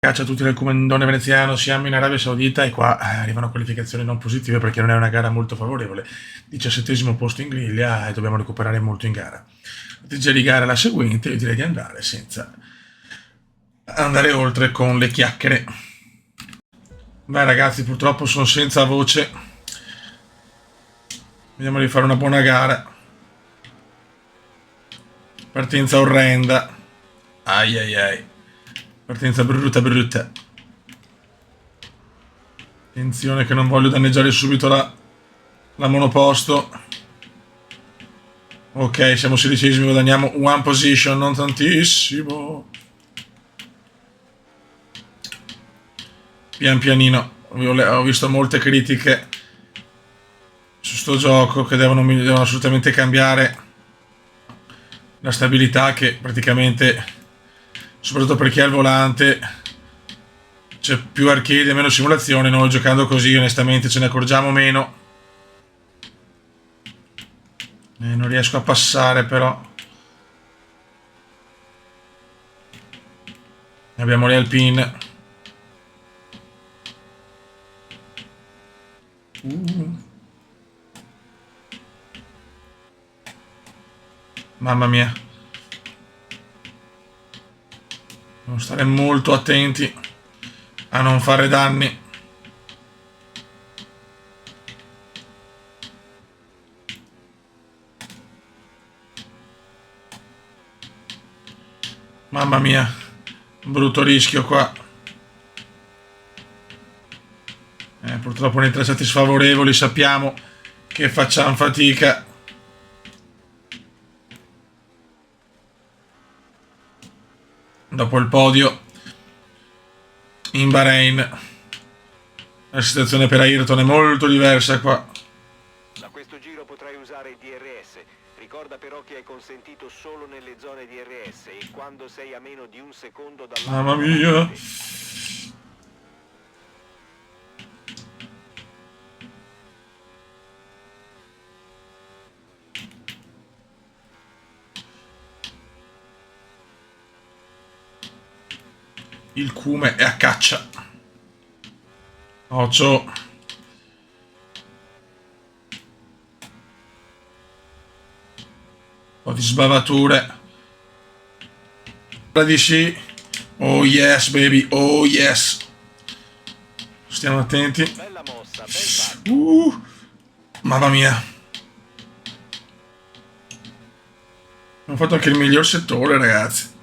Caccia tutti nel comandone veneziano, siamo in Arabia Saudita e qua arrivano qualificazioni non positive perché non è una gara molto favorevole. 17° posto in griglia e dobbiamo recuperare molto in gara. Strategia di gara è la seguente, io direi di andare senza andare oltre con le chiacchiere. Beh ragazzi, purtroppo sono senza voce. Vediamo di fare una buona gara. Partenza orrenda. Ai ai ai. Partenza brutta brutta. Attenzione che non voglio danneggiare subito la monoposto. Ok, siamo 16esimi, guadagniamo one position, non tantissimo. Pian pianino. Ho visto molte critiche su sto gioco che devono assolutamente cambiare la stabilità, che praticamente, soprattutto per chi ha il volante, c'è più arcade e meno simulazione. Noi giocando così onestamente ce ne accorgiamo meno. Non riesco a passare però. Abbiamo le Alpine. Mamma mia. Dobbiamo stare molto attenti a non fare danni. Mamma mia, brutto rischio qua. Purtroppo nei tracciati sfavorevoli sappiamo che facciamo fatica. Dopo il podio in Bahrain la situazione per Ayrton è molto diversa qua. Da questo giro potrai usare il DRS. Ricorda però che è consentito solo nelle zone DRS e quando sei a meno di un secondo dalla... Mamma mia. Il cume è a caccia. Occhio. Un po' di sbavature. La DC. Oh yes baby, oh yes. Stiamo attenti. Bella mossa, bel fatto. Mamma mia. Abbiamo fatto anche il miglior settore ragazzi.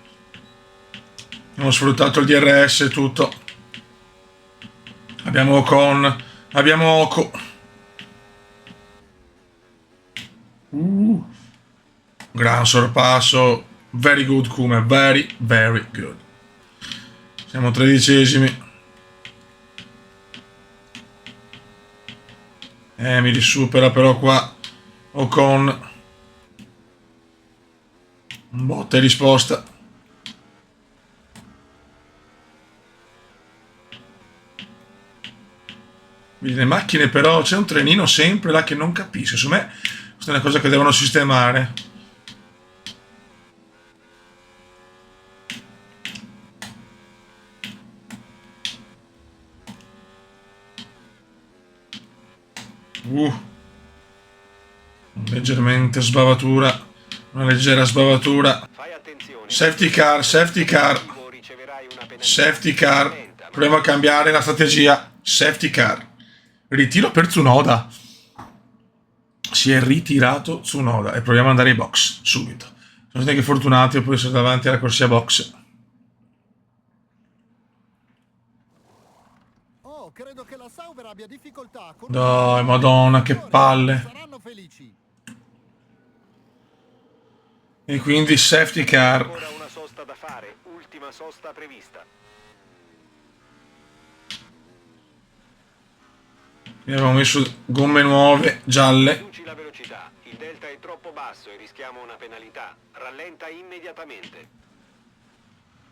Abbiamo sfruttato il DRS e tutto. Abbiamo Ocon. Abbiamo Oco. Gran sorpasso. Very good Kuma. Very, very good. Siamo 13esimi. Mi risupera però qua Ocon. Botta e risposta. Le macchine però, c'è un trenino sempre là che non capisco. Secondo me questa è una cosa che devono sistemare. Leggermente sbavatura. Una leggera sbavatura. Fai attenzione. Safety car, safety car. Safety car. Proviamo a cambiare la strategia. Safety car. Ritiro per Tsunoda. Si è ritirato Tsunoda e proviamo ad andare ai box subito. Sono stati anche fortunati a poi essere davanti alla corsia box. Oh, credo che la Sauber abbia difficoltà con... Dai, madonna, che palle. Saranno felici. E quindi safety car. Ancora una sosta da fare, ultima sosta prevista. Abbiamo messo gomme nuove, gialle. Riduci la velocità, il delta è troppo basso e rischiamo una penalità. Rallenta immediatamente.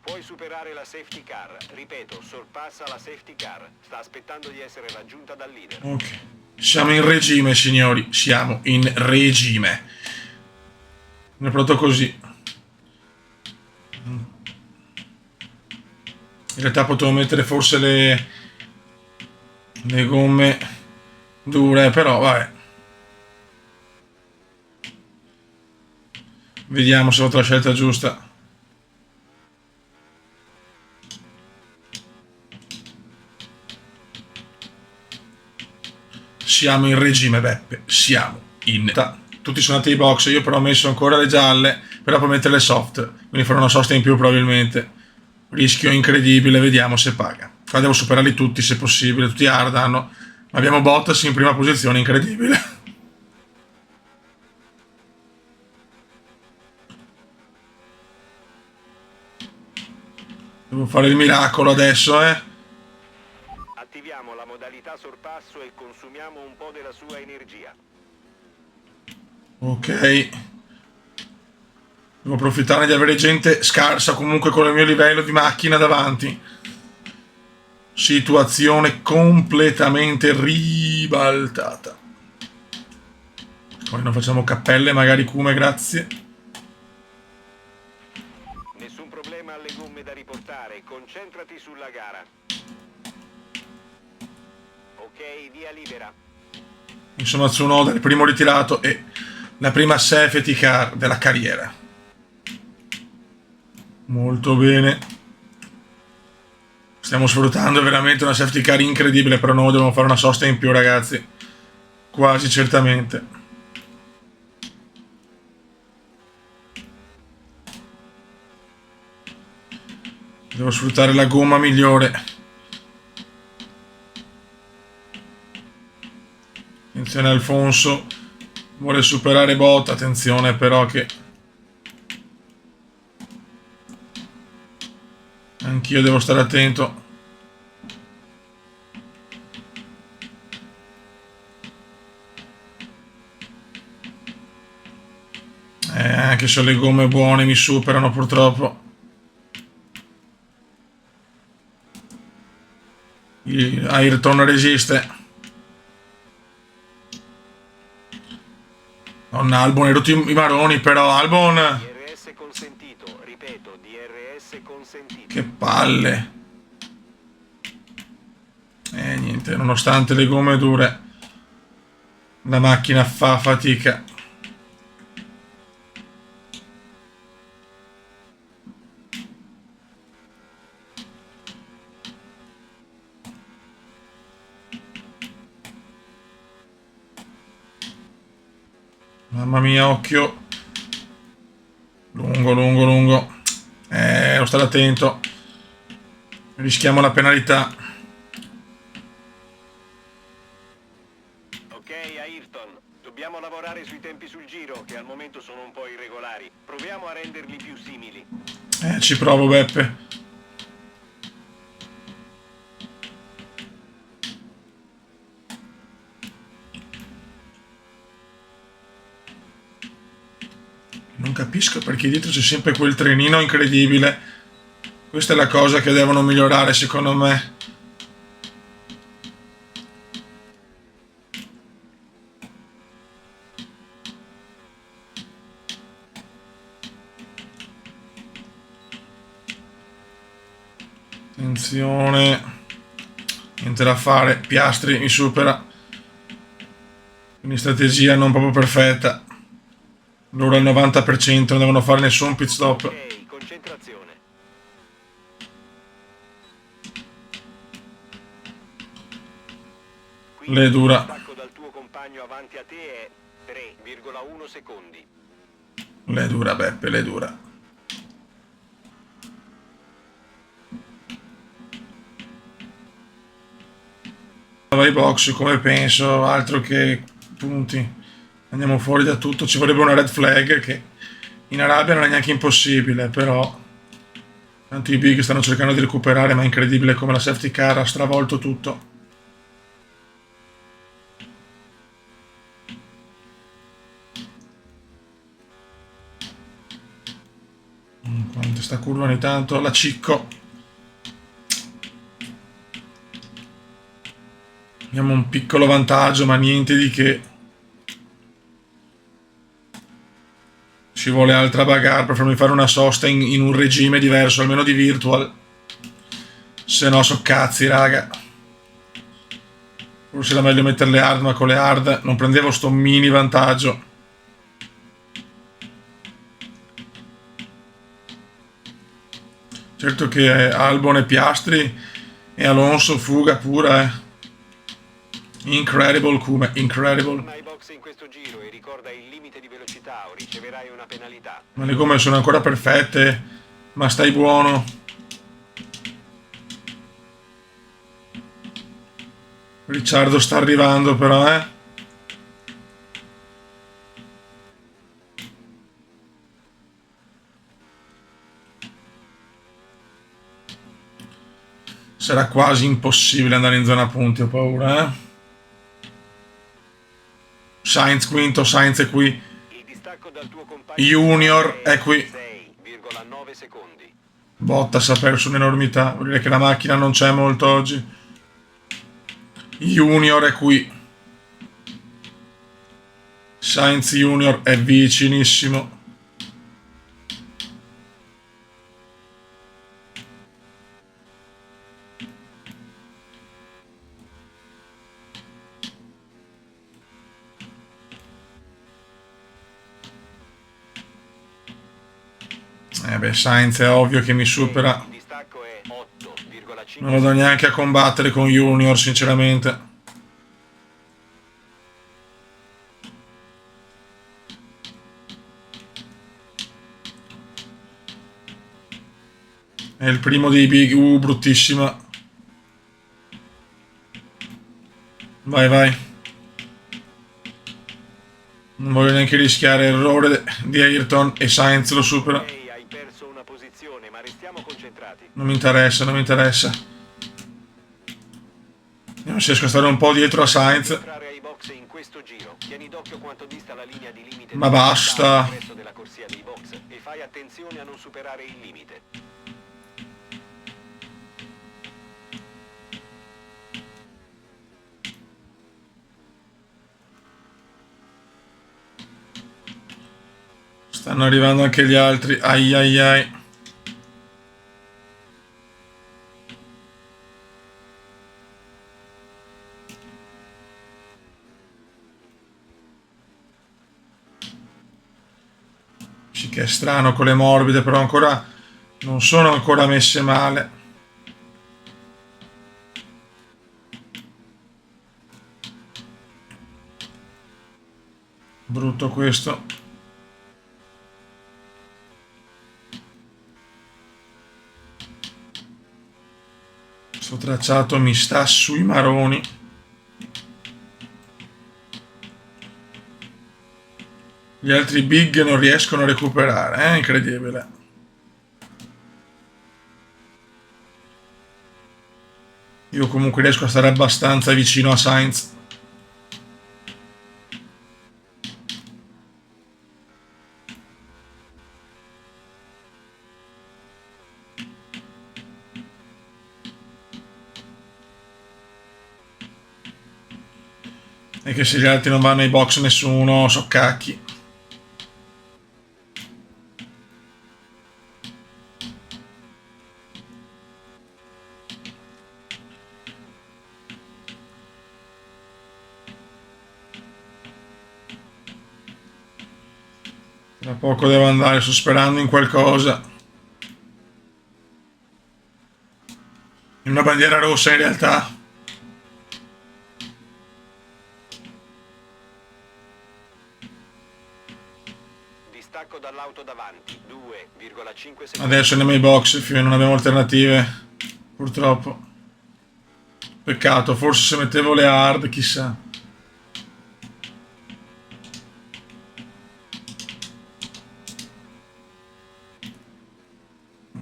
Puoi superare la safety car. Ripeto, sorpassa la safety car. Sta aspettando di essere raggiunta dal leader. Ok. Siamo in regime, signori. Siamo in regime. Non è proprio così. In realtà potevo mettere forse le gomme dure, però vabbè. Vediamo se ho fatto la scelta giusta. Siamo in regime, Beppe. Siamo in... Tutti sono andati ai box, io però ho messo ancora le gialle, però poi mettere le soft. Quindi farò una sosta in più probabilmente. Rischio incredibile, vediamo se paga. Qua devo superarli tutti se possibile, tutti hard hanno. Ma abbiamo Bottas in prima posizione, incredibile. Devo fare il miracolo adesso, Attiviamo la modalità sorpasso e consumiamo un po' della sua energia. Ok. Devo approfittare di avere gente scarsa comunque con il mio livello di macchina davanti. Situazione completamente ribaltata. Poi non facciamo cappelle, magari Cume, grazie. Nessun problema alle gomme da riportare, concentrati sulla gara. Ok, via libera. Insomma, Tsunoda il primo ritirato e la prima safety car della carriera. Molto bene. Stiamo sfruttando veramente una safety car incredibile, però noi dobbiamo fare una sosta in più, ragazzi. Quasi certamente. Devo sfruttare la gomma migliore. Attenzione, Alfonso vuole superare Botta, attenzione però che anch'io devo stare attento. Anche se le gomme buone mi superano purtroppo. Ayrton resiste. Non Albon, hai rotto i maroni però, Albon. DRS consentito, ripeto, DRS consentito. Che palle. Niente, nonostante le gomme dure, la macchina fa fatica. Mamma mia, occhio. Lungo, lungo, lungo. Devo stare attento. Rischiamo la penalità. Ok, Ayrton, dobbiamo lavorare sui tempi sul giro, che al momento sono un po' irregolari. Proviamo a renderli più simili. Ci provo, Beppe. Non capisco perché dietro c'è sempre quel trenino incredibile. Questa è la cosa che devono migliorare, secondo me. Attenzione. Niente da fare. Piastri mi supera. Quindi strategia non proprio perfetta. Loro al 90% non devono fare nessun pit stop. Ok, concentrazione. Quindi Le dura. il distacco dal tuo compagno avanti a te è 3,1 secondi. Le dura, Beppe, le dura. Vai box, come penso, altro che punti. Andiamo fuori da tutto, ci vorrebbe una red flag che in Arabia non è neanche impossibile, però tanto i big stanno cercando di recuperare, ma è incredibile come la safety car ha stravolto tutto. Quante sta curva ogni tanto, la cicco. Abbiamo un piccolo vantaggio, ma niente di che. Ci vuole altra bagarre per farmi fare una sosta in un regime diverso, almeno di virtual. Se no so cazzi, raga. Forse era meglio mettere le hard, ma con le hard non prendevo sto mini vantaggio. Certo che Albon e Piastri e Alonso fuga pure, Incredible come incredible. Torna ai box in questo giro e ricorda il limite di velocità o riceverai una penalità. Ma le gomme sono ancora perfette, ma stai buono. Ricciardo sta arrivando però, Sarà quasi impossibile andare in zona punti, ho paura, Sainz quinto, Sainz è qui. Il distacco dal tuo compagno Junior è qui. 6,9 secondi. Bottas ha perso un'enormità, vuol dire che la macchina non c'è molto oggi. Junior è qui. Sainz Junior è vicinissimo. Beh, Sainz è ovvio che mi supera. Il distacco è 8,5. Non vado neanche a combattere con Junior, sinceramente. È il primo dei big. Bruttissima. Vai, vai. Non voglio neanche rischiare errore di Ayrton e Sainz lo supera. Ehi, hai perso una posizione, ma restiamo concentrati. Non mi interessa, non mi interessa. Non riesco a stare un po' dietro a Sainz. Entrare ai box in questo giro. Tieni d'occhio quanto dista la linea di limite Ma di basta. velocità al resto della corsia dei box e fai attenzione a non superare il limite. Stanno arrivando anche gli altri. Ai ai ai. Sì che è strano con le morbide, però ancora non sono ancora messe male. Brutto questo. Sto tracciato mi sta sui maroni. Gli altri big non riescono a recuperare, è incredibile. Io comunque riesco a stare abbastanza vicino a Sainz. E che se gli altri non vanno ai box nessuno, so cacchi. Tra poco devo andare, sto sperando in qualcosa. In una bandiera rossa in realtà. Distacco dall'auto davanti, 2,5 secondi. Adesso andiamo ai box, fino non abbiamo alternative. Purtroppo. Peccato, forse se mettevo le hard, chissà.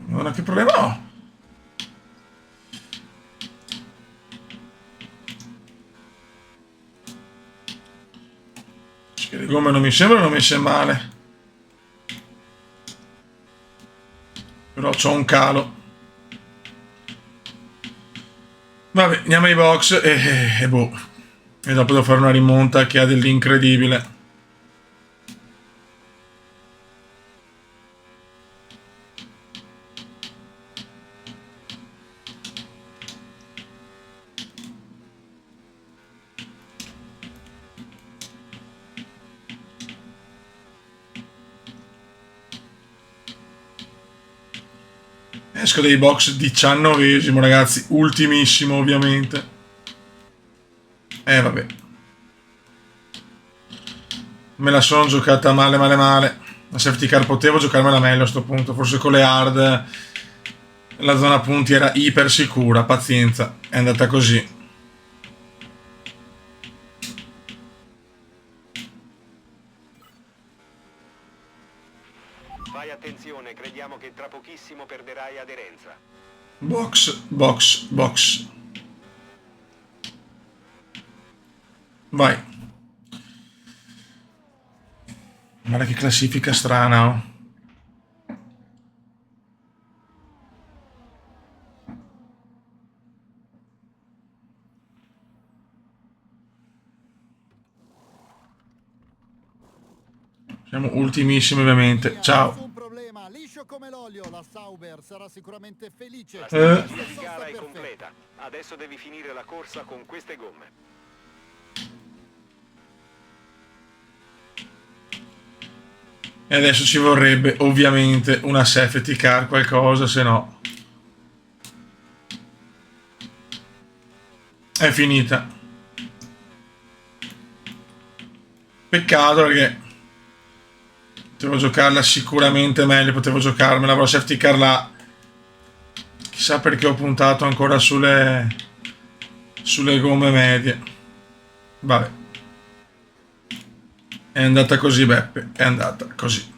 Guarda che problema ho. Che le gomme non mi sembrano messe male. Però c'ho un calo. Vabbè, andiamo ai box e boh. E dopo devo fare una rimonta che ha dell'incredibile. Esco dai box 19esimo, ragazzi, ultimissimo ovviamente. Vabbè. Me la sono giocata male male male. La safety car potevo giocarmela meglio a sto punto, forse con le hard la zona punti era iper sicura, pazienza, è andata così. Fai attenzione, crediamo che tra pochissimo perderai aderenza. Box, box, box. Vai. Guarda che classifica strana, oh. Siamo ultimissimi ovviamente. Ciao. Nessun problema, liscio come l'olio. La Sauber sarà sicuramente felice. La Eh. strategia di gara è completa. Adesso devi finire la corsa con queste gomme. E adesso ci vorrebbe ovviamente una safety car, qualcosa, se no è finita. Peccato perché potevo giocarla sicuramente meglio, potevo giocarmela, la safety car là. Chissà perché ho puntato ancora sulle gomme medie. Vabbè. È andata così, Beppe, è andata così.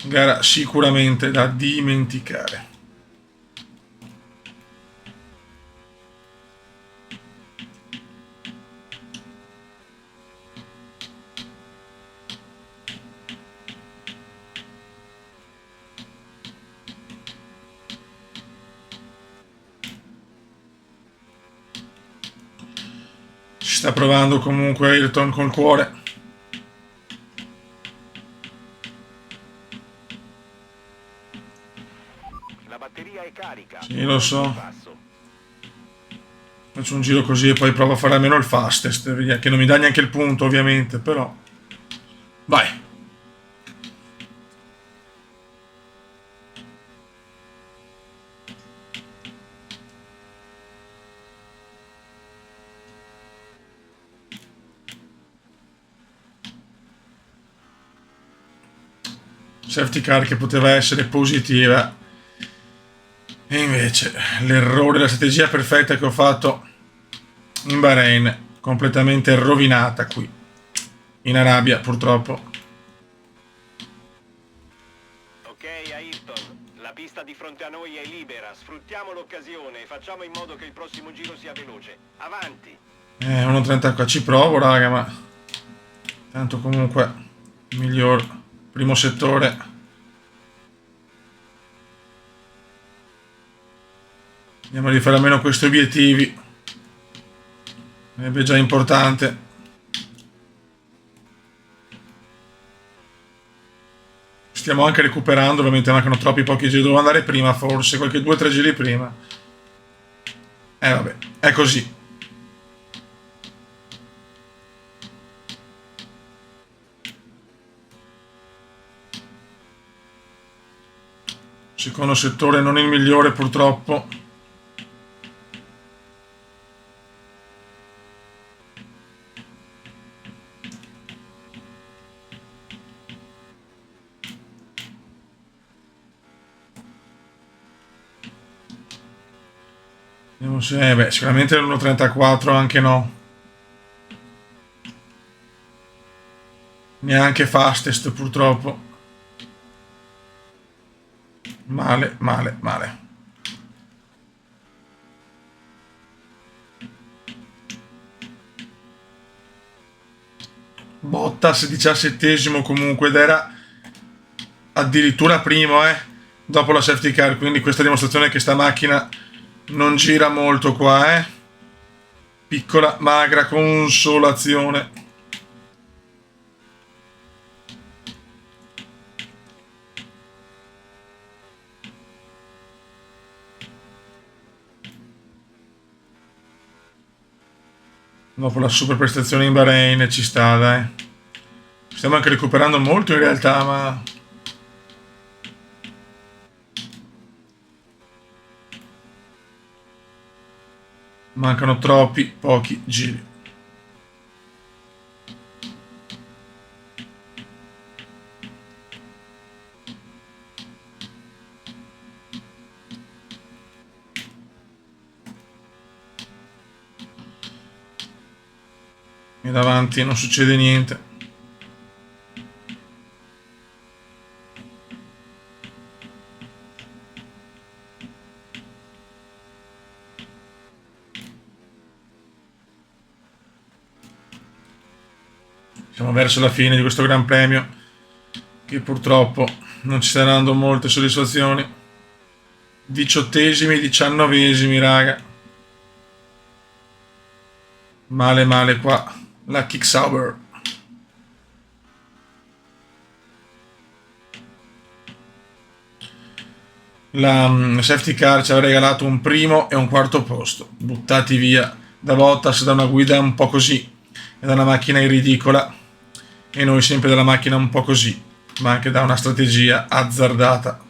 Gara sicuramente da dimenticare. Ci sta provando comunque Ayrton col cuore. La batteria è carica. Sì, lo so. Passo. Faccio un giro così e poi provo a fare almeno il fastest, che non mi dà neanche il punto ovviamente, però. Vai. Safety car che poteva essere positiva e invece l'errore, la strategia perfetta che ho fatto in Bahrain completamente rovinata qui in Arabia purtroppo. Ok, Ayrton. La pista di fronte a noi è libera. Sfruttiamo l'occasione e facciamo in modo che il prossimo giro sia veloce. Avanti. 1.30 ci provo, raga, ma tanto comunque miglior primo settore. Andiamo a rifare almeno questi obiettivi. Sarebbe già importante. Stiamo anche recuperando, ovviamente mancano troppi pochi giri. Devo andare prima forse, qualche 2-3 giri prima. Vabbè, è così. Secondo settore non il migliore purtroppo. Vediamo se... beh, sicuramente l'1.34 anche no. Neanche fastest purtroppo. Male, male, male. Bottas 17esimo comunque ed era addirittura primo dopo la safety car, quindi questa dimostrazione che sta macchina non gira molto qua piccola magra consolazione. Dopo la super prestazione in Bahrain ci sta, dai. Stiamo anche recuperando molto in realtà, ma... mancano troppi pochi giri. E davanti non succede niente. Siamo verso la fine di questo Gran Premio, che purtroppo non ci sta dando molte soddisfazioni. 18esimi, 19esimi, raga. Male male qua. La Kick Sauber. La safety car ci ha regalato un primo e un quarto posto, buttati via da Bottas, da una guida un po' così e da una macchina ridicola, e noi sempre dalla macchina un po' così, ma anche da una strategia azzardata.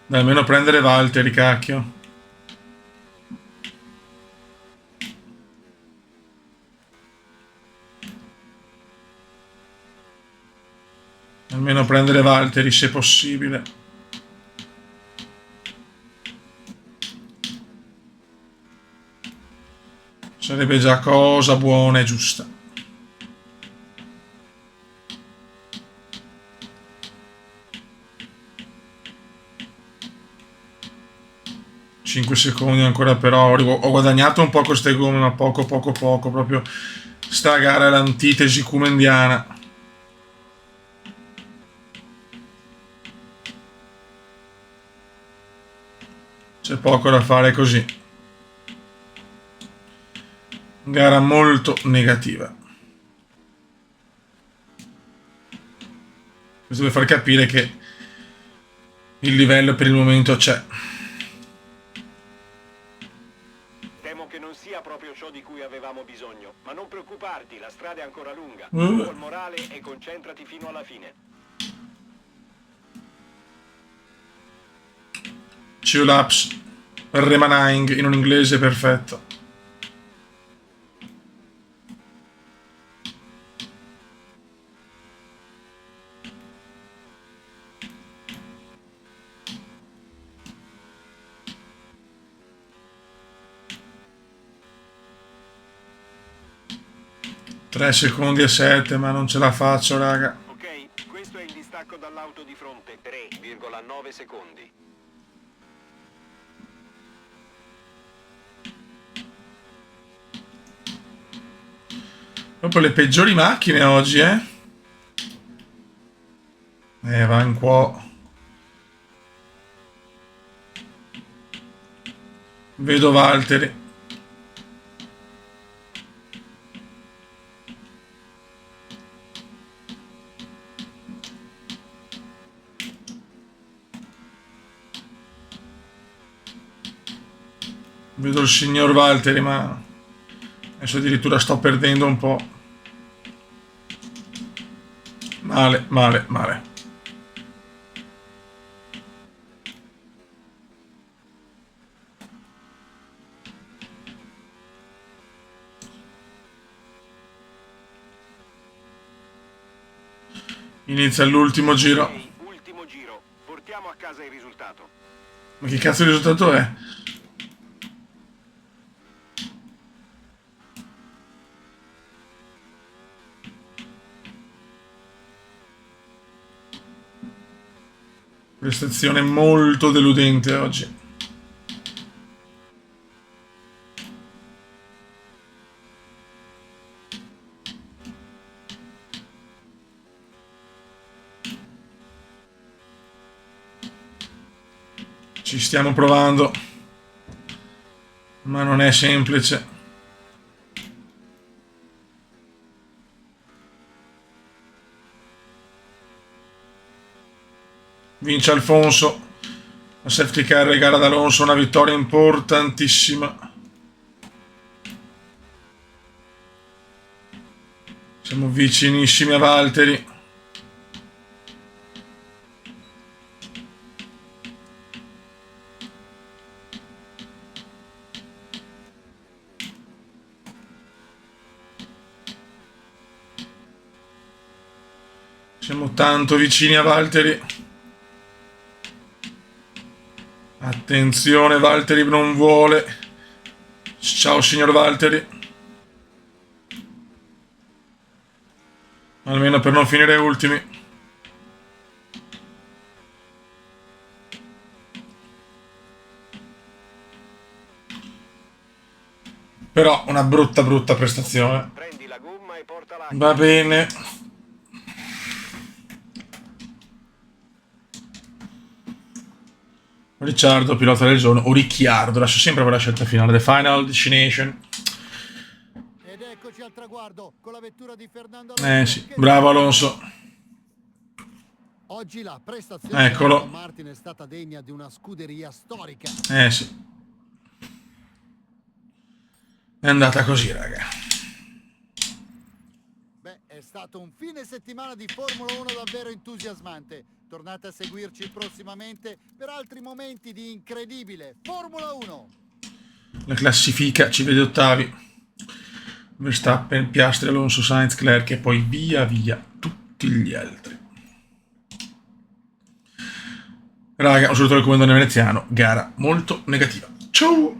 Dai, almeno prendere Valtteri, cacchio. Almeno prendere Valtteri se possibile. Sarebbe già cosa buona e giusta. Cinque secondi ancora però. Ho guadagnato un po' queste gomme, ma poco. Proprio sta gara è l'antitesi kumendiana. C'è poco da fare così. Gara molto negativa. Questo per far capire che il livello per il momento c'è. Temo che non sia proprio ciò di cui avevamo bisogno, ma non preoccuparti, la strada è ancora lunga. Col morale e concentrati fino alla fine. Two laps remaining in un inglese perfetto. Tre secondi e 7, ma non ce la faccio, raga. Ok, questo è il distacco dall'auto di fronte. 3,9 secondi. Proprio le peggiori macchine oggi, eh? Va in qua. Vedo Valtteri. Vedo il signor Valtteri, ma adesso addirittura sto perdendo un po'. Male. Inizia l'ultimo giro. Ok, ultimo giro. Portiamo a casa il risultato. Ma che cazzo di risultato è? Prestazione molto deludente oggi. Ci stiamo provando, ma non è semplice. Vince Alfonso. La safety car regala ad Alonso una vittoria importantissima. Siamo vicinissimi a Valtteri. Siamo tanto vicini a Valtteri. Attenzione, Valtteri non vuole. Ciao signor Valtteri. Almeno per non finire ultimi. Però una brutta prestazione. Prendi la gomma e portala. Va bene. Ricciardo, pilota del giorno, o Ricciardo, lascio sempre per la scelta finale. The Final Destination. Ed eccoci al traguardo con la vettura di Fernando Sì, bravo Alonso. Oggi la prestazione Eccolo. di Aston Martin è stata degna di una scuderia storica. Sì. È andata così, raga. Beh, è stato un fine settimana di Formula 1 davvero entusiasmante. Tornate a seguirci prossimamente per altri momenti di incredibile Formula 1. La classifica ci vede ottavi. Verstappen, Piastri, Alonso, Sainz, Leclerc e poi via via tutti gli altri. Raga, un saluto dal comandante veneziano. Gara molto negativa. Ciao!